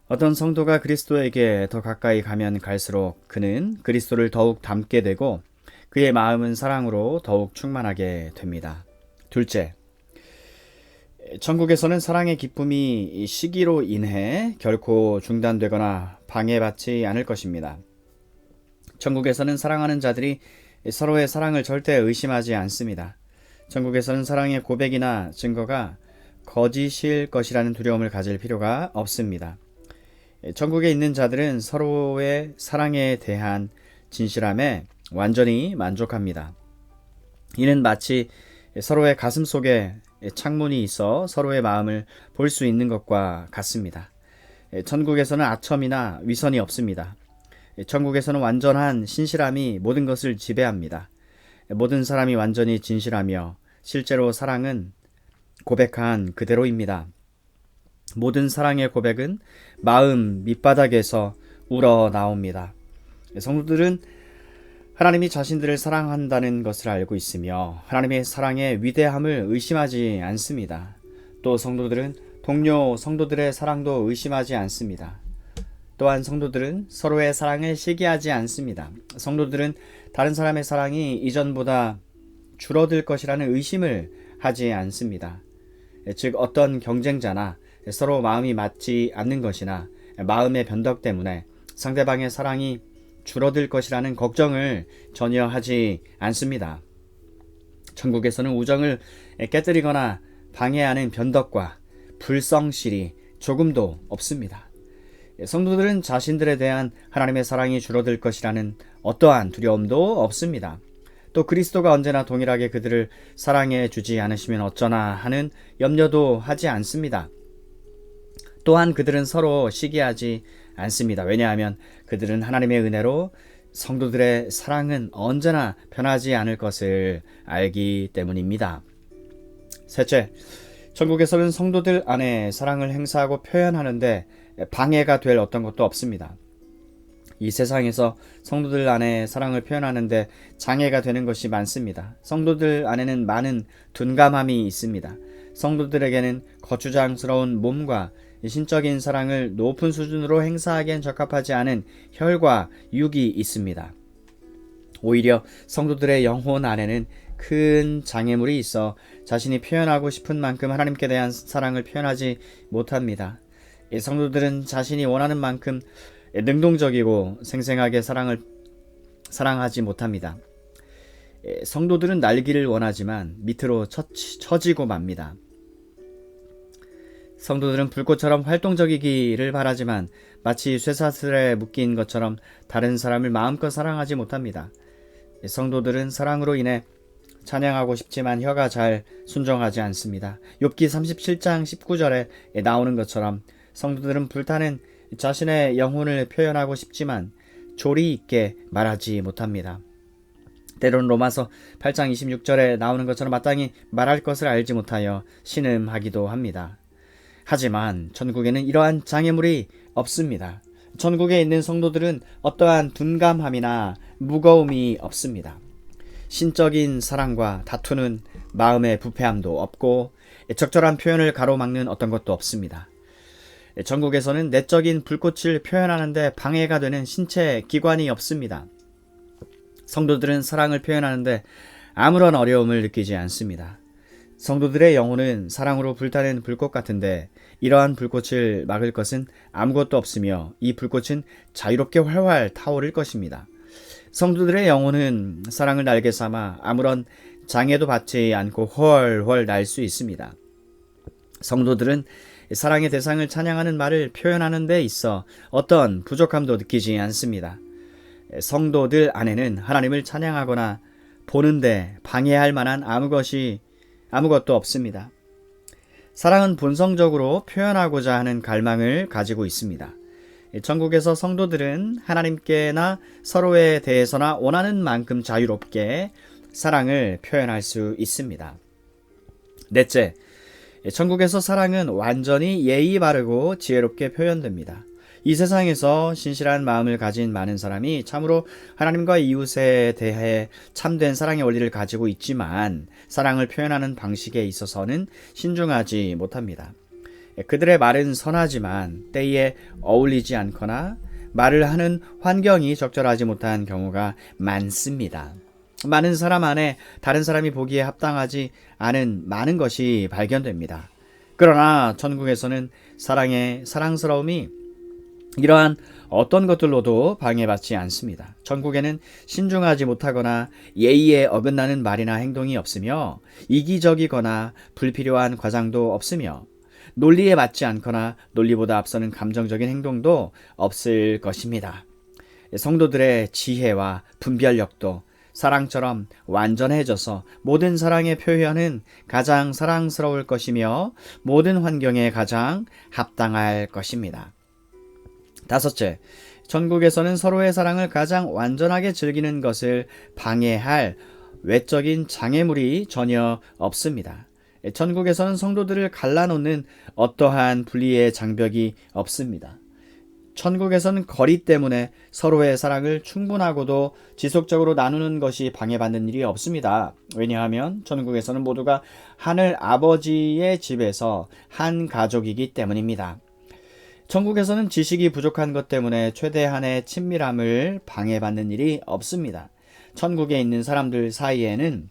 어떤 성도가 그리스도에게 더 가까이 가면 갈수록 그는 그리스도를 더욱 닮게 되고 그의 마음은 사랑으로 더욱 충만하게 됩니다. 둘째, 천국에서는 사랑의 기쁨이 시기로 인해 결코 중단되거나 방해받지 않을 것입니다. 천국에서는 사랑하는 자들이 서로의 사랑을 절대 의심하지 않습니다. 천국에서는 사랑의 고백이나 증거가 거짓일 것이라는 두려움을 가질 필요가 없습니다. 천국에 있는 자들은 서로의 사랑에 대한 진실함에 완전히 만족합니다. 이는 마치 서로의 가슴 속에 창문이 있어 서로의 마음을 볼 수 있는 것과 같습니다. 천국에서는 아첨이나 위선이 없습니다. 천국에서는 완전한 신실함이 모든 것을 지배합니다. 모든 사람이 완전히 진실하며 실제로 사랑은 고백한 그대로입니다. 모든 사랑의 고백은 마음 밑바닥에서 우러나옵니다. 성도들은 하나님이 자신들을 사랑한다는 것을 알고 있으며 하나님의 사랑의 위대함을 의심하지 않습니다. 또 성도들은 동료 성도들의 사랑도 의심하지 않습니다. 또한 성도들은 서로의 사랑을 시기하지 않습니다. 성도들은 다른 사람의 사랑이 이전보다 줄어들 것이라는 의심을 하지 않습니다. 즉 어떤 경쟁자나 서로 마음이 맞지 않는 것이나 마음의 변덕 때문에 상대방의 사랑이 줄어들 것이라는 걱정을 전혀 하지 않습니다. 천국에서는 우정을 깨뜨리거나 방해하는 변덕과 불성실이 조금도 없습니다. 성도들은 자신들에 대한 하나님의 사랑이 줄어들 것이라는 어떠한 두려움도 없습니다. 또 그리스도가 언제나 동일하게 그들을 사랑해 주지 않으시면 어쩌나 하는 염려도 하지 않습니다. 또한 그들은 서로 시기하지 않습니다. 왜냐하면 그들은 하나님의 은혜로 성도들의 사랑은 언제나 변하지 않을 것을 알기 때문입니다. 셋째, 천국에서는 성도들 안에 사랑을 행사하고 표현하는데 방해가 될 어떤 것도 없습니다. 이 세상에서 성도들 안에 사랑을 표현하는데 장애가 되는 것이 많습니다. 성도들 안에는 많은 둔감함이 있습니다. 성도들에게는 거추장스러운 몸과 신적인 사랑을 높은 수준으로 행사하기엔 적합하지 않은 혈과 육이 있습니다. 오히려 성도들의 영혼 안에는 큰 장애물이 있어 자신이 표현하고 싶은 만큼 하나님께 대한 사랑을 표현하지 못합니다. 성도들은 자신이 원하는 만큼 능동적이고 생생하게 사랑하지 못합니다. 성도들은 날기를 원하지만 밑으로 처지고 맙니다. 성도들은 불꽃처럼 활동적이기를 바라지만 마치 쇠사슬에 묶인 것처럼 다른 사람을 마음껏 사랑하지 못합니다. 성도들은 사랑으로 인해 찬양하고 싶지만 혀가 잘 순종하지 않습니다. 욥기 37장 19절에 나오는 것처럼 성도들은 불타는 자신의 영혼을 표현하고 싶지만 조리 있게 말하지 못합니다. 때론 로마서 8장 26절에 나오는 것처럼 마땅히 말할 것을 알지 못하여 신음하기도 합니다. 하지만 천국에는 이러한 장애물이 없습니다. 천국에 있는 성도들은 어떠한 둔감함이나 무거움이 없습니다. 신적인 사랑과 다투는 마음의 부패함도 없고 적절한 표현을 가로막는 어떤 것도 없습니다. 천국에서는 내적인 불꽃을 표현하는데 방해가 되는 신체 기관이 없습니다. 성도들은 사랑을 표현하는데 아무런 어려움을 느끼지 않습니다. 성도들의 영혼은 사랑으로 불타는 불꽃 같은데 이러한 불꽃을 막을 것은 아무것도 없으며 이 불꽃은 자유롭게 활활 타오를 것입니다. 성도들의 영혼은 사랑을 날개 삼아 아무런 장애도 받지 않고 훨훨 날 수 있습니다. 성도들은 사랑의 대상을 찬양하는 말을 표현하는 데 있어 어떤 부족함도 느끼지 않습니다. 성도들 안에는 하나님을 찬양하거나 보는데 방해할 만한 아무것도 없습니다. 사랑은 본성적으로 표현하고자 하는 갈망을 가지고 있습니다. 천국에서 성도들은 하나님께나 서로에 대해서나 원하는 만큼 자유롭게 사랑을 표현할 수 있습니다. 넷째, 천국에서 사랑은 완전히 예의 바르고 지혜롭게 표현됩니다. 이 세상에서 신실한 마음을 가진 많은 사람이 참으로 하나님과 이웃에 대해 참된 사랑의 원리를 가지고 있지만 사랑을 표현하는 방식에 있어서는 신중하지 못합니다. 그들의 말은 선하지만 때에 어울리지 않거나 말을 하는 환경이 적절하지 못한 경우가 많습니다. 많은 사람 안에 다른 사람이 보기에 합당하지 않은 많은 것이 발견됩니다. 그러나 천국에서는 사랑스러움이 이러한 어떤 것들로도 방해받지 않습니다. 천국에는 신중하지 못하거나 예의에 어긋나는 말이나 행동이 없으며 이기적이거나 불필요한 과장도 없으며 논리에 맞지 않거나 논리보다 앞서는 감정적인 행동도 없을 것입니다. 성도들의 지혜와 분별력도 사랑처럼 완전해져서 모든 사랑의 표현은 가장 사랑스러울 것이며 모든 환경에 가장 합당할 것입니다. 다섯째, 천국에서는 서로의 사랑을 가장 완전하게 즐기는 것을 방해할 외적인 장애물이 전혀 없습니다. 천국에서는 성도들을 갈라놓는 어떠한 분리의 장벽이 없습니다. 천국에서는 거리 때문에 서로의 사랑을 충분하고도 지속적으로 나누는 것이 방해받는 일이 없습니다. 왜냐하면 천국에서는 모두가 하늘 아버지의 집에서 한 가족이기 때문입니다. 천국에서는 지식이 부족한 것 때문에 최대한의 친밀함을 방해받는 일이 없습니다. 천국에 있는 사람들 사이에는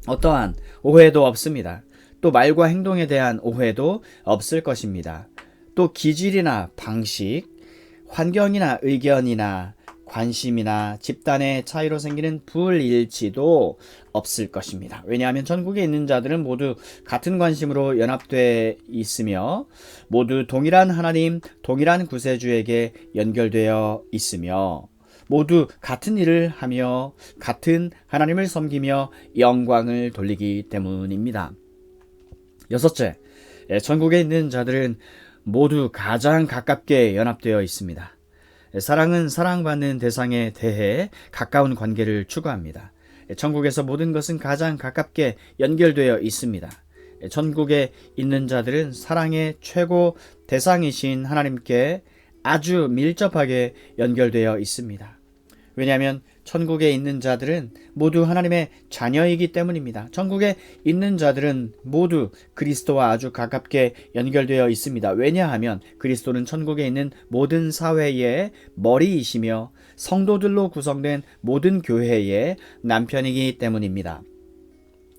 어떠한 오해도 없습니다. 또 말과 행동에 대한 오해도 없을 것입니다. 또 기질이나 방식, 환경이나 의견이나 관심이나 집단의 차이로 생기는 불일치도 없을 것입니다. 왜냐하면 천국에 있는 자들은 모두 같은 관심으로 연합되어 있으며 모두 동일한 하나님, 동일한 구세주에게 연결되어 있으며 모두 같은 일을 하며 같은 하나님을 섬기며 영광을 돌리기 때문입니다. 여섯째, 천국에 있는 자들은 모두 가장 가깝게 연합되어 있습니다. 사랑은 사랑받는 대상에 대해 가까운 관계를 추구합니다. 천국에서 모든 것은 가장 가깝게 연결되어 있습니다. 천국에 있는 자들은 사랑의 최고 대상이신 하나님께 아주 밀접하게 연결되어 있습니다. 왜냐하면 천국에 있는 자들은 모두 하나님의 자녀이기 때문입니다. 천국에 있는 자들은 모두 그리스도와 아주 가깝게 연결되어 있습니다. 왜냐하면 그리스도는 천국에 있는 모든 사회의 머리이시며 성도들로 구성된 모든 교회의 남편이기 때문입니다.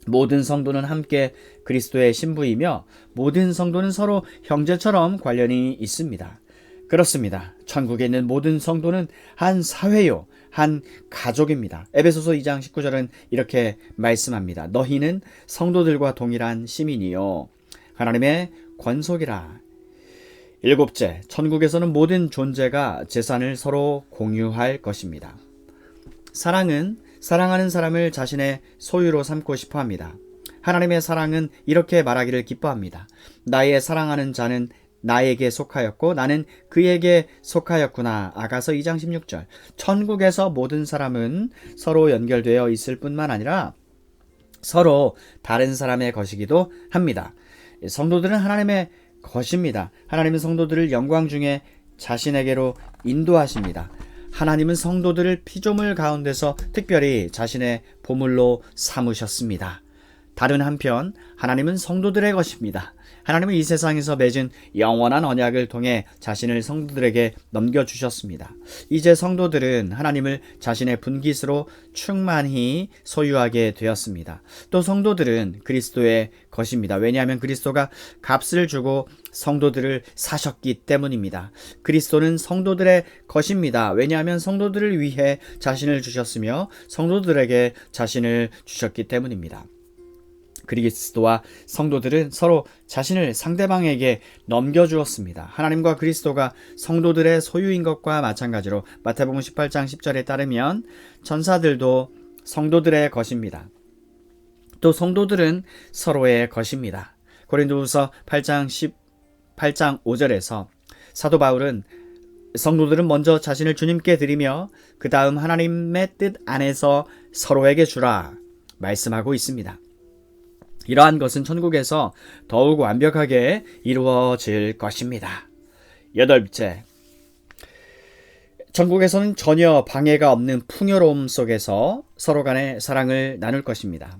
모든 성도는 함께 그리스도의 신부이며 모든 성도는 서로 형제처럼 관련이 있습니다. 그렇습니다. 천국에 있는 모든 성도는 한 사회요, 한 가족입니다. 에베소서 2장 19절은 이렇게 말씀합니다. 너희는 성도들과 동일한 시민이요 하나님의 권속이라. 일곱째, 천국에서는 모든 존재가 재산을 서로 공유할 것입니다. 사랑은 사랑하는 사람을 자신의 소유로 삼고 싶어 합니다. 하나님의 사랑은 이렇게 말하기를 기뻐합니다. 나의 사랑하는 자는 나에게 속하였고 나는 그에게 속하였구나. 아가서 2장 16절. 천국에서 모든 사람은 서로 연결되어 있을 뿐만 아니라 서로 다른 사람의 것이기도 합니다. 성도들은 하나님의 것입니다. 하나님은 성도들을 영광 중에 자신에게로 인도하십니다. 하나님은 성도들을 피조물 가운데서 특별히 자신의 보물로 삼으셨습니다. 다른 한편 하나님은 성도들의 것입니다. 하나님은 이 세상에서 맺은 영원한 언약을 통해 자신을 성도들에게 넘겨주셨습니다. 이제 성도들은 하나님을 자신의 분깃으로 충만히 소유하게 되었습니다. 또 성도들은 그리스도의 것입니다. 왜냐하면 그리스도가 값을 주고 성도들을 사셨기 때문입니다. 그리스도는 성도들의 것입니다. 왜냐하면 성도들을 위해 자신을 주셨으며 성도들에게 자신을 주셨기 때문입니다. 그리스도와 성도들은 서로 자신을 상대방에게 넘겨주었습니다. 하나님과 그리스도가 성도들의 소유인 것과 마찬가지로 마태복음 18장 10절에 따르면 천사들도 성도들의 것입니다. 또 성도들은 서로의 것입니다. 고린도후서 8장 5절에서 사도 바울은 성도들은 먼저 자신을 주님께 드리며 그 다음 하나님의 뜻 안에서 서로에게 주라 말씀하고 있습니다. 이러한 것은 천국에서 더욱 완벽하게 이루어질 것입니다. 여덟째, 천국에서는 전혀 방해가 없는 풍요로움 속에서 서로 간의 사랑을 나눌 것입니다.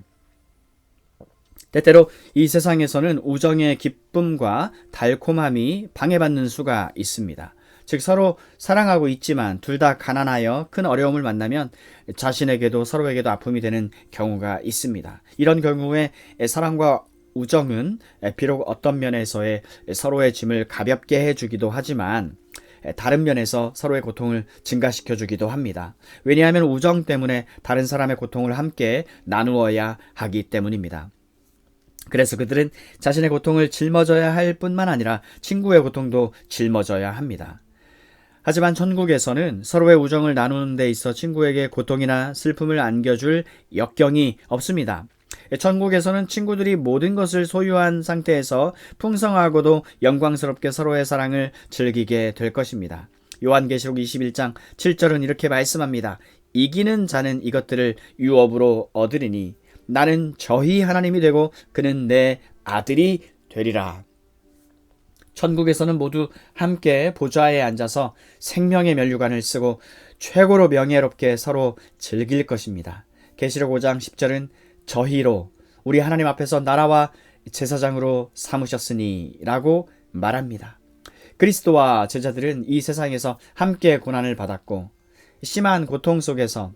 때때로 이 세상에서는 우정의 기쁨과 달콤함이 방해받는 수가 있습니다. 즉 서로 사랑하고 있지만 둘 다 가난하여 큰 어려움을 만나면 자신에게도 서로에게도 아픔이 되는 경우가 있습니다. 이런 경우에 사랑과 우정은 비록 어떤 면에서의 서로의 짐을 가볍게 해주기도 하지만 다른 면에서 서로의 고통을 증가시켜주기도 합니다. 왜냐하면 우정 때문에 다른 사람의 고통을 함께 나누어야 하기 때문입니다. 그래서 그들은 자신의 고통을 짊어져야 할 뿐만 아니라 친구의 고통도 짊어져야 합니다. 하지만 천국에서는 서로의 우정을 나누는 데 있어 친구에게 고통이나 슬픔을 안겨줄 역경이 없습니다. 천국에서는 친구들이 모든 것을 소유한 상태에서 풍성하고도 영광스럽게 서로의 사랑을 즐기게 될 것입니다. 요한계시록 21장 7절은 이렇게 말씀합니다. 이기는 자는 이것들을 유업으로 얻으리니 나는 저희 하나님이 되고 그는 내 아들이 되리라. 천국에서는 모두 함께 보좌에 앉아서 생명의 면류관을 쓰고 최고로 명예롭게 서로 즐길 것입니다. 계시록 5장 10절은 저희로 우리 하나님 앞에서 나라와 제사장으로 삼으셨으니 라고 말합니다. 그리스도와 제자들은 이 세상에서 함께 고난을 받았고 심한 고통 속에서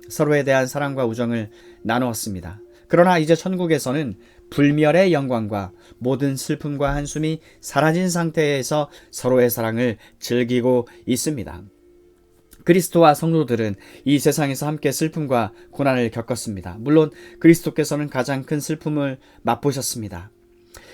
서로에 대한 사랑과 우정을 나누었습니다. 그러나 이제 천국에서는 불멸의 영광과 모든 슬픔과 한숨이 사라진 상태에서 서로의 사랑을 즐기고 있습니다. 그리스도와 성도들은 이 세상에서 함께 슬픔과 고난을 겪었습니다. 물론 그리스도께서는 가장 큰 슬픔을 맛보셨습니다.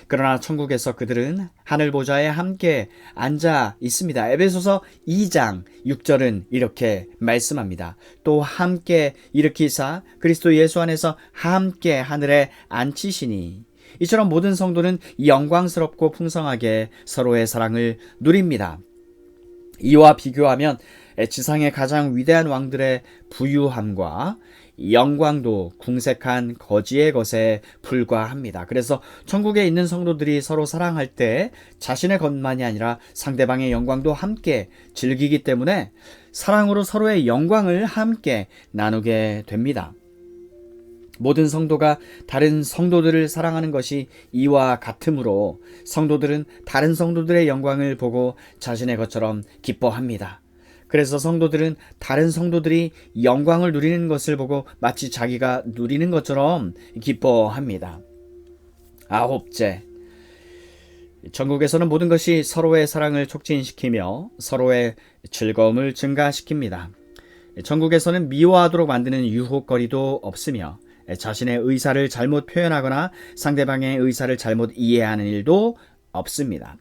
그러나 천국에서 그들은 하늘 보좌에 함께 앉아 있습니다. 에베소서 2장 6절은 이렇게 말씀합니다. 또 함께 일으키사 그리스도 예수 안에서 함께 하늘에 앉히시니 이처럼 모든 성도는 영광스럽고 풍성하게 서로의 사랑을 누립니다. 이와 비교하면 지상의 가장 위대한 왕들의 부유함과 영광도 궁색한 거지의 것에 불과합니다. 그래서 천국에 있는 성도들이 서로 사랑할 때 자신의 것만이 아니라 상대방의 영광도 함께 즐기기 때문에 사랑으로 서로의 영광을 함께 나누게 됩니다. 모든 성도가 다른 성도들을 사랑하는 것이 이와 같으므로 성도들은 다른 성도들의 영광을 보고 자신의 것처럼 기뻐합니다. 그래서 성도들은 다른 성도들이 영광을 누리는 것을 보고 마치 자기가 누리는 것처럼 기뻐합니다. 9째, 천국에서는 모든 것이 서로의 사랑을 촉진시키며 서로의 즐거움을 증가시킵니다. 천국에서는 미워하도록 만드는 유혹거리도 없으며 자신의 의사를 잘못 표현하거나 상대방의 의사를 잘못 이해하는 일도 없습니다.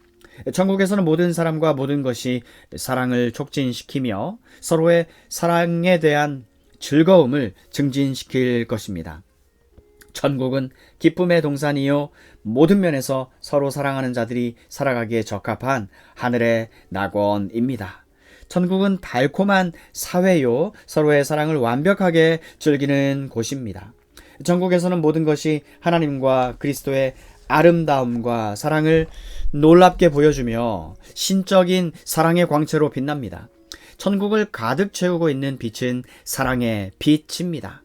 천국에서는 모든 사람과 모든 것이 사랑을 촉진시키며 서로의 사랑에 대한 즐거움을 증진시킬 것입니다. 천국은 기쁨의 동산이요 모든 면에서 서로 사랑하는 자들이 살아가기에 적합한 하늘의 낙원입니다. 천국은 달콤한 사회요 서로의 사랑을 완벽하게 즐기는 곳입니다. 천국에서는 모든 것이 하나님과 그리스도의 아름다움과 사랑을 놀랍게 보여주며 신적인 사랑의 광채로 빛납니다. 천국을 가득 채우고 있는 빛은 사랑의 빛입니다.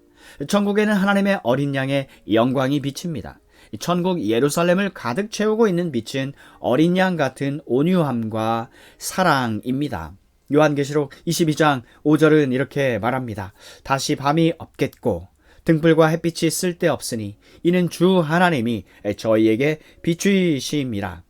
천국에는 하나님의 어린 양의 영광이 비칩니다. 천국 예루살렘을 가득 채우고 있는 빛은 어린 양 같은 온유함과 사랑입니다. 요한계시록 22장 5절은 이렇게 말합니다. 다시 밤이 없겠고 등불과 햇빛이 쓸데없으니 이는 주 하나님이 저희에게 비추심이라.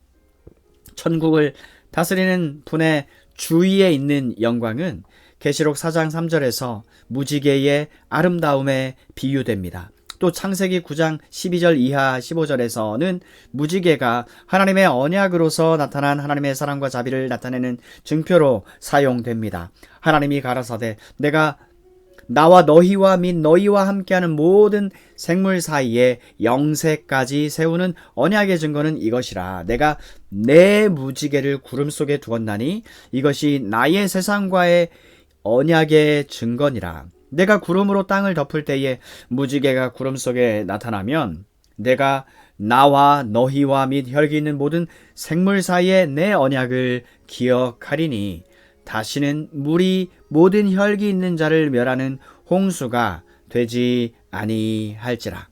천국을 다스리는 분의 주위에 있는 영광은 계시록 4장 3절에서 무지개의 아름다움에 비유됩니다. 또 창세기 9장 12절 이하 15절에서는 무지개가 하나님의 언약으로서 나타난 하나님의 사랑과 자비를 나타내는 증표로 사용됩니다. 하나님이 가라사대 내가 나와 너희와 및 너희와 함께하는 모든 생물 사이에 영세까지 세우는 언약의 증거는 이것이라. 내가 내 무지개를 구름 속에 두었나니 이것이 나의 세상과의 언약의 증거니라. 내가 구름으로 땅을 덮을 때에 무지개가 구름 속에 나타나면 내가 나와 너희와 및 혈기 있는 모든 생물 사이에 내 언약을 기억하리니 다시는 물이 모든 혈기 있는 자를 멸하는 홍수가 되지 아니할지라.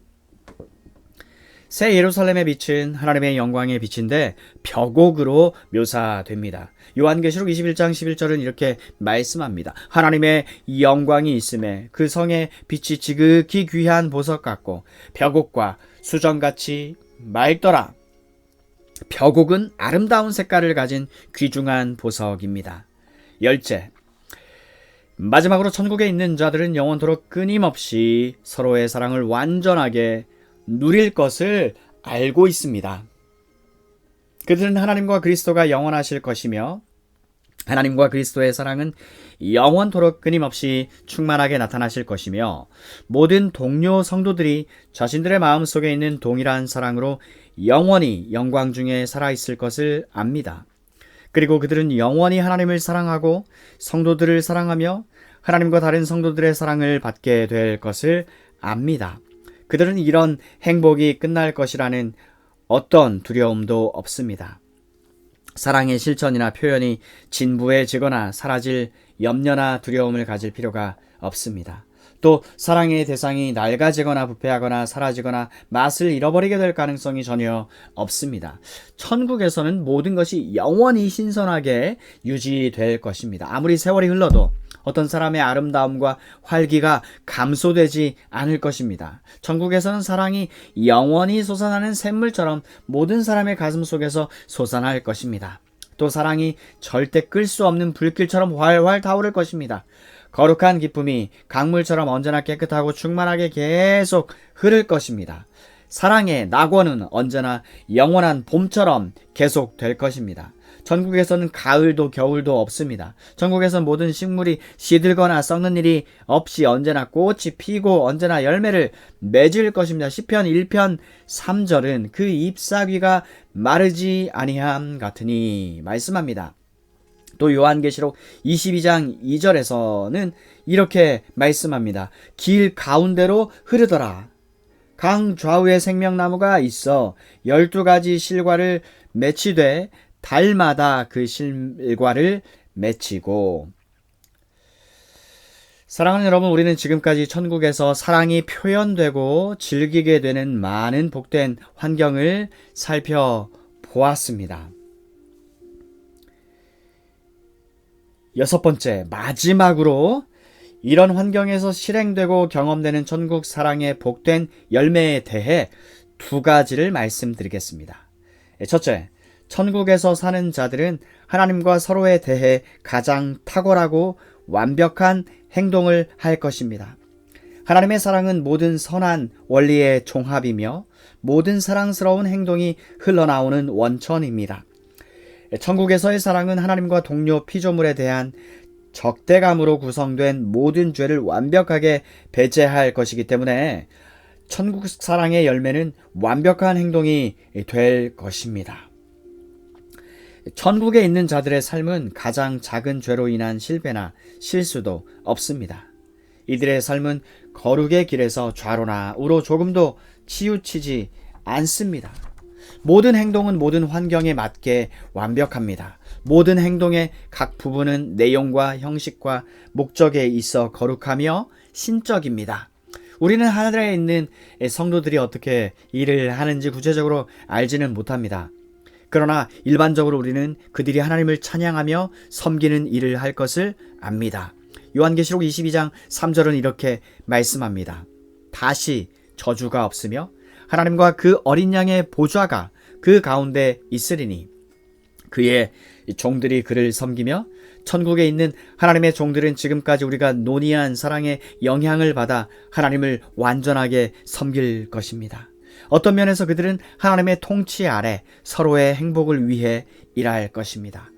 새 예루살렘의 빛은 하나님의 영광의 빛인데 벽옥으로 묘사됩니다. 요한계시록 21장 11절은 이렇게 말씀합니다. 하나님의 영광이 있음에 그 성의 빛이 지극히 귀한 보석 같고 벽옥과 수정같이 맑더라. 벽옥은 아름다운 색깔을 가진 귀중한 보석입니다. 열째, 마지막으로 천국에 있는 자들은 영원토록 끊임없이 서로의 사랑을 완전하게 누릴 것을 알고 있습니다. 그들은 하나님과 그리스도가 영원하실 것이며 하나님과 그리스도의 사랑은 영원토록 끊임없이 충만하게 나타나실 것이며 모든 동료 성도들이 자신들의 마음속에 있는 동일한 사랑으로 영원히 영광 중에 살아있을 것을 압니다. 그리고 그들은 영원히 하나님을 사랑하고 성도들을 사랑하며 하나님과 다른 성도들의 사랑을 받게 될 것을 압니다. 그들은 이런 행복이 끝날 것이라는 어떤 두려움도 없습니다. 사랑의 실천이나 표현이 진부해지거나 사라질 염려나 두려움을 가질 필요가 없습니다. 또 사랑의 대상이 낡아지거나 부패하거나 사라지거나 맛을 잃어버리게 될 가능성이 전혀 없습니다. 천국에서는 모든 것이 영원히 신선하게 유지될 것입니다. 아무리 세월이 흘러도 어떤 사람의 아름다움과 활기가 감소되지 않을 것입니다. 천국에서는 사랑이 영원히 솟아나는 샘물처럼 모든 사람의 가슴 속에서 솟아날 것입니다. 또 사랑이 절대 끌 수 없는 불길처럼 활활 타오를 것입니다. 거룩한 기쁨이 강물처럼 언제나 깨끗하고 충만하게 계속 흐를 것입니다. 사랑의 낙원은 언제나 영원한 봄처럼 계속될 것입니다. 천국에서는 가을도 겨울도 없습니다. 천국에서는 모든 식물이 시들거나 썩는 일이 없이 언제나 꽃이 피고 언제나 열매를 맺을 것입니다. 시편 1편 3절은 그 잎사귀가 마르지 아니함 같으니 말씀합니다. 또 요한계시록 22장 2절에서는 이렇게 말씀합니다. 길 가운데로 흐르더라. 강 좌우에 생명나무가 있어 12가지 실과를 맺히되 달마다 그 실과를 맺히고. 사랑하는 여러분, 우리는 지금까지 천국에서 사랑이 표현되고 즐기게 되는 많은 복된 환경을 살펴보았습니다. 여섯 번째, 마지막으로 이런 환경에서 실행되고 경험되는 천국 사랑의 복된 열매에 대해 두 가지를 말씀드리겠습니다. 첫째, 천국에서 사는 자들은 하나님과 서로에 대해 가장 탁월하고 완벽한 행동을 할 것입니다. 하나님의 사랑은 모든 선한 원리의 종합이며 모든 사랑스러운 행동이 흘러나오는 원천입니다. 천국에서의 사랑은 하나님과 동료 피조물에 대한 적대감으로 구성된 모든 죄를 완벽하게 배제할 것이기 때문에 천국 사랑의 열매는 완벽한 행동이 될 것입니다. 천국에 있는 자들의 삶은 가장 작은 죄로 인한 실패나 실수도 없습니다. 이들의 삶은 거룩의 길에서 좌로나 우로 조금도 치우치지 않습니다. 모든 행동은 모든 환경에 맞게 완벽합니다. 모든 행동의 각 부분은 내용과 형식과 목적에 있어 거룩하며 신적입니다. 우리는 하늘에 있는 성도들이 어떻게 일을 하는지 구체적으로 알지는 못합니다. 그러나 일반적으로 우리는 그들이 하나님을 찬양하며 섬기는 일을 할 것을 압니다. 요한계시록 22장 3절은 이렇게 말씀합니다. 다시 저주가 없으며 하나님과 그 어린 양의 보좌가 그 가운데 있으리니 그의 종들이 그를 섬기며 천국에 있는 하나님의 종들은 지금까지 우리가 논의한 사랑의 영향을 받아 하나님을 완전하게 섬길 것입니다. 어떤 면에서 그들은 하나님의 통치 아래 서로의 행복을 위해 일할 것입니다.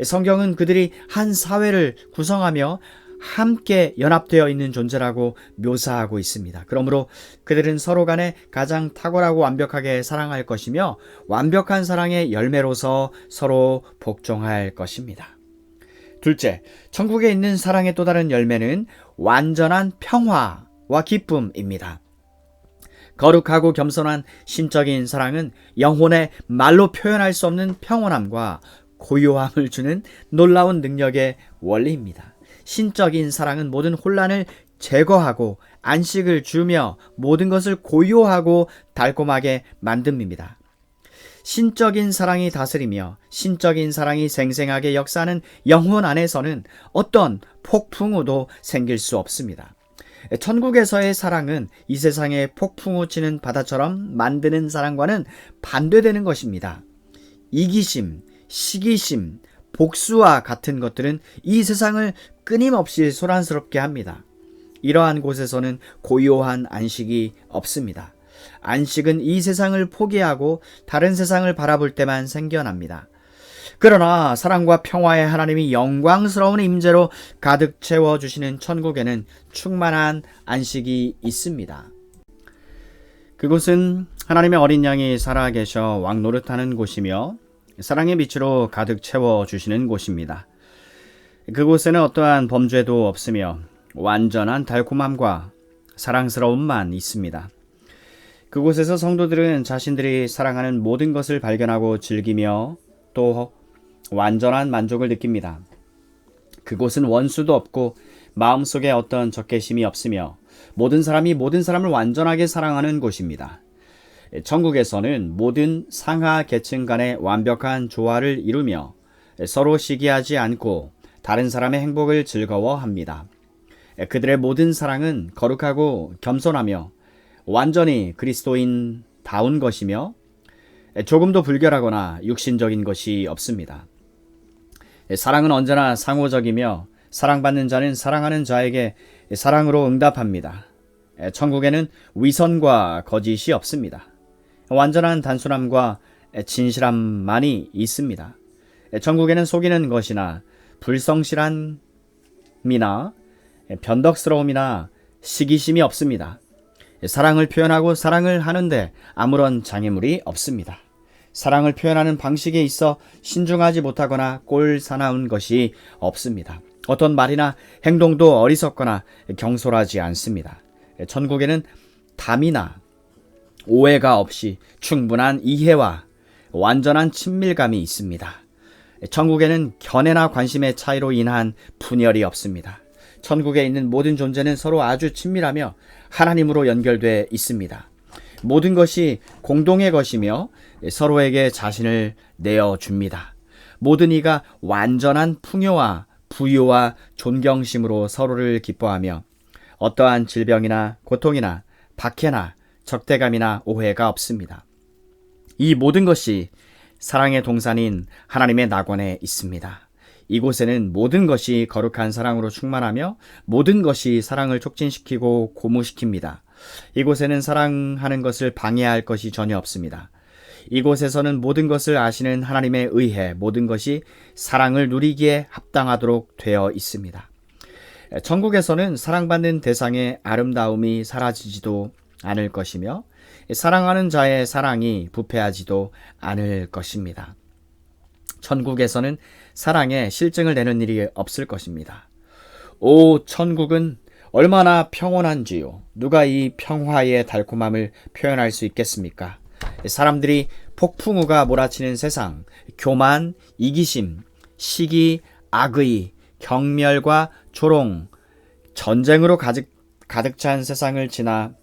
성경은 그들이 한 사회를 구성하며 함께 연합되어 있는 존재라고 묘사하고 있습니다. 그러므로 그들은 서로 간에 가장 탁월하고 완벽하게 사랑할 것이며 완벽한 사랑의 열매로서 서로 복종할 것입니다. 둘째, 천국에 있는 사랑의 또 다른 열매는 완전한 평화와 기쁨입니다. 거룩하고 겸손한 신적인 사랑은 영혼의 말로 표현할 수 없는 평온함과 고요함을 주는 놀라운 능력의 원리입니다. 신적인 사랑은 모든 혼란을 제거하고 안식을 주며 모든 것을 고요하고 달콤하게 만듭니다. 신적인 사랑이 다스리며 신적인 사랑이 생생하게 역사하는 영혼 안에서는 어떤 폭풍우도 생길 수 없습니다. 천국에서의 사랑은 이 세상의 폭풍우 치는 바다처럼 만드는 사랑과는 반대되는 것입니다. 이기심, 시기심, 복수와 같은 것들은 이 세상을 끊임없이 소란스럽게 합니다. 이러한 곳에서는 고요한 안식이 없습니다. 안식은 이 세상을 포기하고 다른 세상을 바라볼 때만 생겨납니다. 그러나 사랑과 평화의 하나님이 영광스러운 임재로 가득 채워주시는 천국에는 충만한 안식이 있습니다. 그곳은 하나님의 어린 양이 살아계셔 왕노릇하는 곳이며 사랑의 빛으로 가득 채워주시는 곳입니다. 그곳에는 어떠한 범죄도 없으며 완전한 달콤함과 사랑스러움만 있습니다. 그곳에서 성도들은 자신들이 사랑하는 모든 것을 발견하고 즐기며 또 완전한 만족을 느낍니다. 그곳은 원수도 없고 마음속에 어떤 적개심이 없으며 모든 사람이 모든 사람을 완전하게 사랑하는 곳입니다. 천국에서는 모든 상하 계층 간의 완벽한 조화를 이루며 서로 시기하지 않고 다른 사람의 행복을 즐거워합니다. 그들의 모든 사랑은 거룩하고 겸손하며 완전히 그리스도인다운 것이며 조금도 불결하거나 육신적인 것이 없습니다. 사랑은 언제나 상호적이며 사랑받는 자는 사랑하는 자에게 사랑으로 응답합니다. 천국에는 위선과 거짓이 없습니다. 완전한 단순함과 진실함만이 있습니다. 천국에는 속이는 것이나 불성실함이나 변덕스러움이나 시기심이 없습니다. 사랑을 표현하고 사랑을 하는데 아무런 장애물이 없습니다. 사랑을 표현하는 방식에 있어 신중하지 못하거나 꼴사나운 것이 없습니다. 어떤 말이나 행동도 어리석거나 경솔하지 않습니다. 천국에는 담이나 오해가 없이 충분한 이해와 완전한 친밀감이 있습니다. 천국에는 견해나 관심의 차이로 인한 분열이 없습니다. 천국에 있는 모든 존재는 서로 아주 친밀하며 하나님으로 연결되어 있습니다. 모든 것이 공동의 것이며 서로에게 자신을 내어줍니다. 모든 이가 완전한 풍요와 부유와 존경심으로 서로를 기뻐하며 어떠한 질병이나 고통이나 박해나 적대감이나 오해가 없습니다. 이 모든 것이 사랑의 동산인 하나님의 낙원에 있습니다. 이곳에는 모든 것이 거룩한 사랑으로 충만하며 모든 것이 사랑을 촉진시키고 고무시킵니다. 이곳에는 사랑하는 것을 방해할 것이 전혀 없습니다. 이곳에서는 모든 것을 아시는 하나님에 의해 모든 것이 사랑을 누리기에 합당하도록 되어 있습니다. 천국에서는 사랑받는 대상의 아름다움이 사라지지도 않을 것이며 사랑하는 자의 사랑이 부패하지도 않을 것입니다. 천국에서는 사랑에 실증을 내는 일이 없을 것입니다. 오, 천국은 얼마나 평온한지요. 누가 이 평화의 달콤함을 표현할 수 있겠습니까? 사람들이 폭풍우가 몰아치는 세상, 교만, 이기심, 시기, 악의, 경멸과 조롱, 전쟁으로 가득 찬 세상을 지나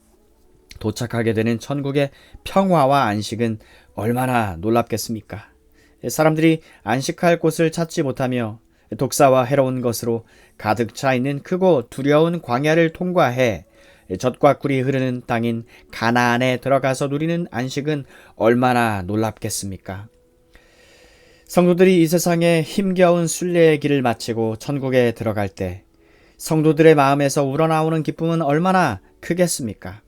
도착하게 되는 천국의 평화와 안식은 얼마나 놀랍겠습니까? 사람들이 안식할 곳을 찾지 못하며 독사와 해로운 것으로 가득 차 있는 크고 두려운 광야를 통과해 젖과 꿀이 흐르는 땅인 가나안에 들어가서 누리는 안식은 얼마나 놀랍겠습니까? 성도들이 이 세상에 힘겨운 순례의 길을 마치고 천국에 들어갈 때 성도들의 마음에서 우러나오는 기쁨은 얼마나 크겠습니까?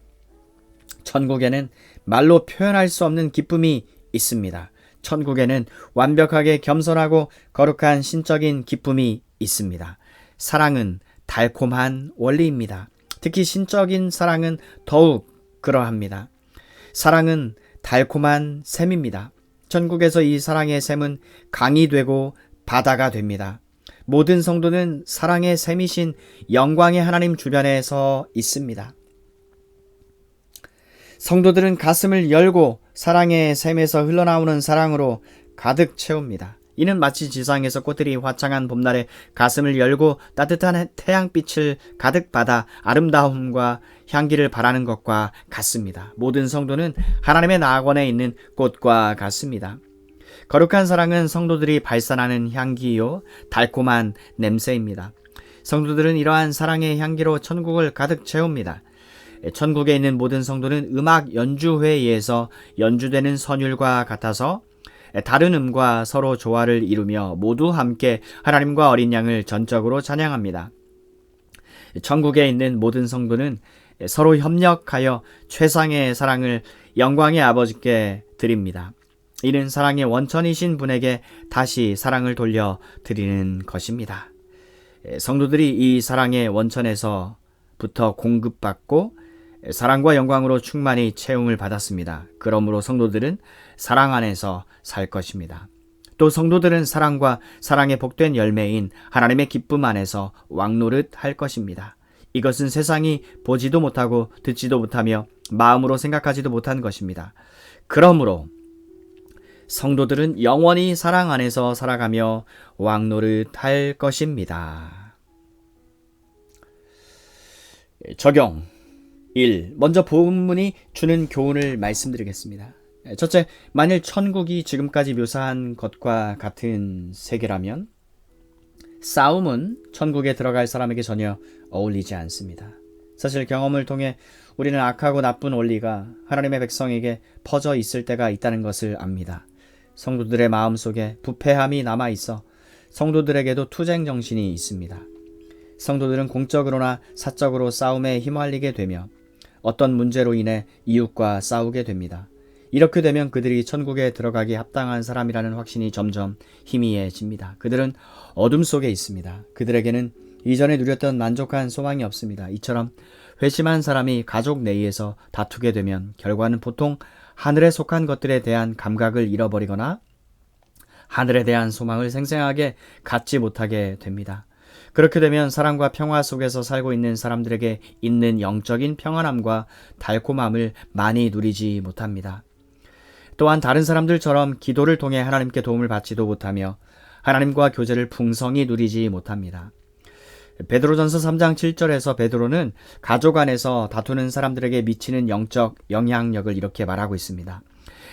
천국에는 말로 표현할 수 없는 기쁨이 있습니다. 천국에는 완벽하게 겸손하고 거룩한 신적인 기쁨이 있습니다. 사랑은 달콤한 원리입니다. 특히 신적인 사랑은 더욱 그러합니다. 사랑은 달콤한 샘입니다. 천국에서 이 사랑의 샘은 강이 되고 바다가 됩니다. 모든 성도는 사랑의 샘이신 영광의 하나님 주변에 서 있습니다. 성도들은 가슴을 열고 사랑의 샘에서 흘러나오는 사랑으로 가득 채웁니다. 이는 마치 지상에서 꽃들이 화창한 봄날에 가슴을 열고 따뜻한 태양빛을 가득 받아 아름다움과 향기를 바라는 것과 같습니다. 모든 성도는 하나님의 낙원에 있는 꽃과 같습니다. 거룩한 사랑은 성도들이 발산하는 향기요 달콤한 냄새입니다. 성도들은 이러한 사랑의 향기로 천국을 가득 채웁니다. 천국에 있는 모든 성도는 음악 연주회에서 연주되는 선율과 같아서 다른 음과 서로 조화를 이루며 모두 함께 하나님과 어린 양을 전적으로 찬양합니다. 천국에 있는 모든 성도는 서로 협력하여 최상의 사랑을 영광의 아버지께 드립니다. 이는 사랑의 원천이신 분에게 다시 사랑을 돌려 드리는 것입니다. 성도들이 이 사랑의 원천에서부터 공급받고 사랑과 영광으로 충만히 채움을 받았습니다. 그러므로 성도들은 사랑 안에서 살 것입니다. 또 성도들은 사랑과 사랑의 복된 열매인 하나님의 기쁨 안에서 왕노릇 할 것입니다. 이것은 세상이 보지도 못하고 듣지도 못하며 마음으로 생각하지도 못한 것입니다. 그러므로 성도들은 영원히 사랑 안에서 살아가며 왕노릇 할 것입니다. 적용 1. 먼저 본문이 주는 교훈을 말씀드리겠습니다. 첫째, 만일 천국이 지금까지 묘사한 것과 같은 세계라면 싸움은 천국에 들어갈 사람에게 전혀 어울리지 않습니다. 사실 경험을 통해 우리는 악하고 나쁜 원리가 하나님의 백성에게 퍼져 있을 때가 있다는 것을 압니다. 성도들의 마음속에 부패함이 남아있어 성도들에게도 투쟁 정신이 있습니다. 성도들은 공적으로나 사적으로 싸움에 휘말리게 되며 어떤 문제로 인해 이웃과 싸우게 됩니다. 이렇게 되면 그들이 천국에 들어가기 합당한 사람이라는 확신이 점점 희미해집니다. 그들은 어둠 속에 있습니다. 그들에게는 이전에 누렸던 만족한 소망이 없습니다. 이처럼 회심한 사람이 가족 내에서 다투게 되면 결과는 보통 하늘에 속한 것들에 대한 감각을 잃어버리거나 하늘에 대한 소망을 생생하게 갖지 못하게 됩니다. 그렇게 되면 사랑과 평화 속에서 살고 있는 사람들에게 있는 영적인 평안함과 달콤함을 많이 누리지 못합니다. 또한 다른 사람들처럼 기도를 통해 하나님께 도움을 받지도 못하며 하나님과 교제를 풍성히 누리지 못합니다. 베드로전서 3장 7절에서 베드로는 가족 안에서 다투는 사람들에게 미치는 영적 영향력을 이렇게 말하고 있습니다.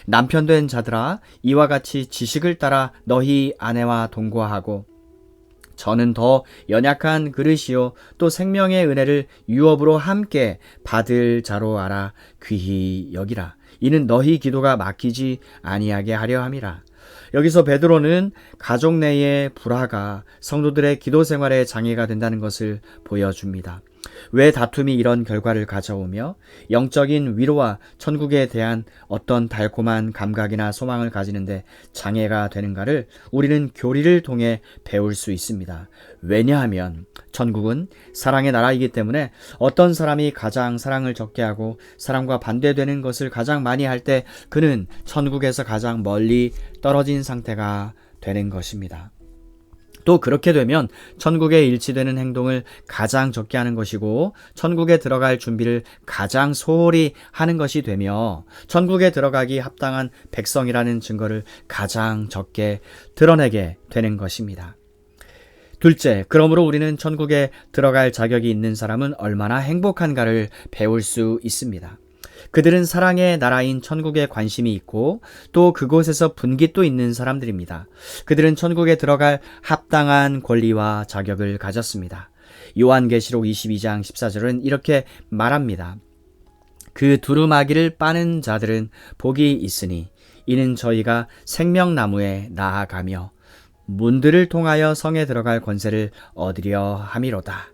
남편된 자들아, 이와 같이 지식을 따라 너희 아내와 동거하고 저는 더 연약한 그릇이요 또 생명의 은혜를 유업으로 함께 받을 자로 알아 귀히 여기라. 이는 너희 기도가 막히지 아니하게 하려 함이라. 여기서 베드로는 가족 내의 불화가 성도들의 기도 생활에 장애가 된다는 것을 보여줍니다. 왜 다툼이 이런 결과를 가져오며 영적인 위로와 천국에 대한 어떤 달콤한 감각이나 소망을 가지는데 장애가 되는가를 우리는 교리를 통해 배울 수 있습니다. 왜냐하면 천국은 사랑의 나라이기 때문에 어떤 사람이 가장 사랑을 적게 하고 사랑과 반대되는 것을 가장 많이 할 때 그는 천국에서 가장 멀리 떨어진 상태가 되는 것입니다. 또 그렇게 되면 천국에 일치되는 행동을 가장 적게 하는 것이고 천국에 들어갈 준비를 가장 소홀히 하는 것이 되며 천국에 들어가기 합당한 백성이라는 증거를 가장 적게 드러내게 되는 것입니다. 둘째, 그러므로 우리는 천국에 들어갈 자격이 있는 사람은 얼마나 행복한가를 배울 수 있습니다. 그들은 사랑의 나라인 천국에 관심이 있고 또 그곳에서 분깃도 있는 사람들입니다. 그들은 천국에 들어갈 합당한 권리와 자격을 가졌습니다. 요한계시록 22장 14절은 이렇게 말합니다. 그 두루마기를 빠는 자들은 복이 있으니 이는 저희가 생명나무에 나아가며 문들을 통하여 성에 들어갈 권세를 얻으려 함이로다.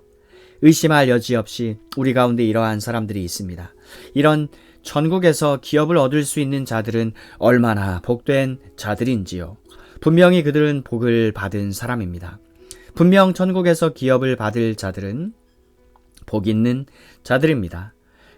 의심할 여지 없이 우리 가운데 이러한 사람들이 있습니다. 이런 천국에서 기업을 얻을 수 있는 자들은 얼마나 복된 자들인지요. 분명히 그들은 복을 받은 사람입니다. 분명 천국에서 기업을 받을 자들은 복 있는 자들입니다.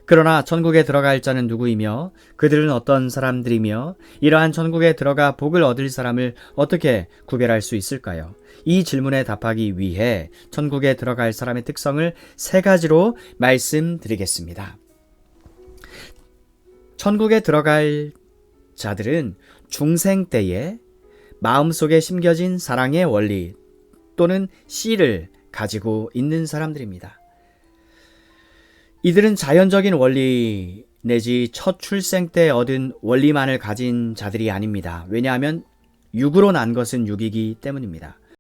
그러나 천국에 들어갈 자는 누구이며 그들은 어떤 사람들이며 이러한 천국에 들어가 복을 얻을 사람을 어떻게 구별할 수 있을까요? 이 질문에 답하기 위해 천국에 들어갈 사람의 특성을 3가지로 말씀드리겠습니다. 천국에 들어갈 자들은 중생 때에 마음속에 심겨진 사랑의 원리 또는 씨를 가지고 있는 사람들입니다. 이들은 자연적인 원리 내지 첫 출생 때 얻은 원리만을 가진 자들이 아닙니다. 왜냐하면 육으로 난 것은 육이기 때문입니다.